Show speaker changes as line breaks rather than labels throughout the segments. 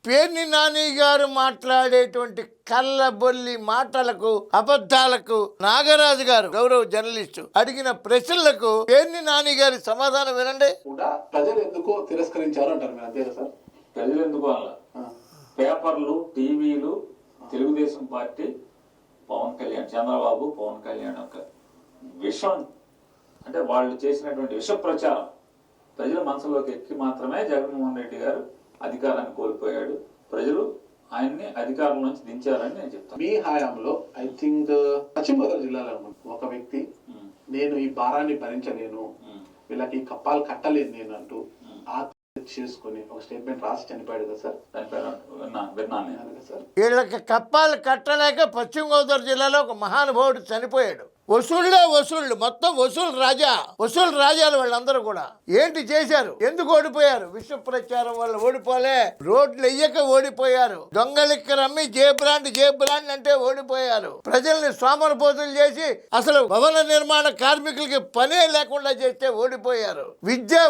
పేర్ని నాని గారు మాట్లాడేటువంటి కళ్ళబొల్లి మాటలకు అబద్ధాలకు నాగరాజు గారు గౌరవ జర్నలిస్టు అడిగిన ప్రశ్నలకు పేర్ని నాని గారి సమాధానం వినండి.
కూడా ప్రజలు ఎందుకు తిరస్కరించారు అంటారు మీరు, అంతే సార్?
ప్రజలు ఎందుకు అలా పేపర్లు, టీవీలు, తెలుగుదేశం పార్టీ, పవన్ కళ్యాణ్, చంద్రబాబు, పవన్ కళ్యాణ్ యొక్క విషం అంటే వాళ్ళు చేసినటువంటి విష ప్రచారం ప్రజల మనసులోకి ఎక్కి మాత్రమే జగన్మోహన్ రెడ్డి గారు అధికారాన్ని కోల్పోయాడు. ప్రజలు ఆయన్ని అధికారం నుంచి దించారని నేను చెప్తాను.
మీ హయాంలో ఐ థింక్ పశ్చిమ గోదావరి జిల్లాలో ఒక వ్యక్తి నేను ఈ భారాన్ని భరించలేను, వీళ్ళకి కప్పాలు కట్టలేదు నేను అంటూ ఆత్మహత్య చేసుకుని ఒక స్టేట్మెంట్ రాసి చనిపోయాడు కదా సార్?
విన్నాను
సార్.
వీళ్ళకి కప్పాలు కట్టలేక పశ్చిమ గోదావరి జిల్లాలో ఒక మహానుభావుడు చనిపోయాడు. వసూళ్ళు మొత్తం వసూలు రాజాలు వాళ్ళందరూ కూడా ఏంటి చేశారు? ఎందుకు ఓడిపోయారు? విష ప్రచారం వల్ల ఓడిపోలే, రోడ్లు వెయ్యక ఓడిపోయారు. దొంగలిక్క రమ్మి జే బ్రాండ్ అంటే ఓడిపోయారు. ప్రజల్ని సోమరపోతులు చేసి అసలు భవన నిర్మాణ కార్మికులకి పనే లేకుండా చేస్తే ఓడిపోయారు.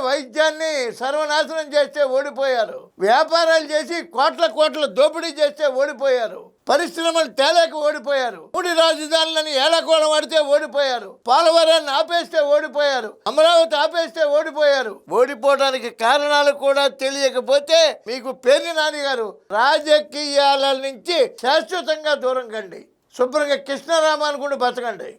వైద్యాన్ని సర్వనాశనం చేస్తే ఓడిపోయారు. వ్యాపారాలు చేసి కోట్ల దోపిడీ చేస్తే ఓడిపోయారు. పరిశ్రమలు తేలేక ఓడిపోయారు. 3 రాజధానులని ఏలకోళం ఆడితే ఓడిపోయారు. పోలవరాన్ని ఆపేస్తే ఓడిపోయారు. అమరావతి ఆపేస్తే ఓడిపోయారు. ఓడిపోవడానికి కారణాలు కూడా తెలియకపోతే మీకు పేర్ని నాని గారు రాజకీయాల నుంచి శాశ్వతంగా దూరం కండి. శుభ్రంగా కృష్ణరామాను కూడా బతకండి.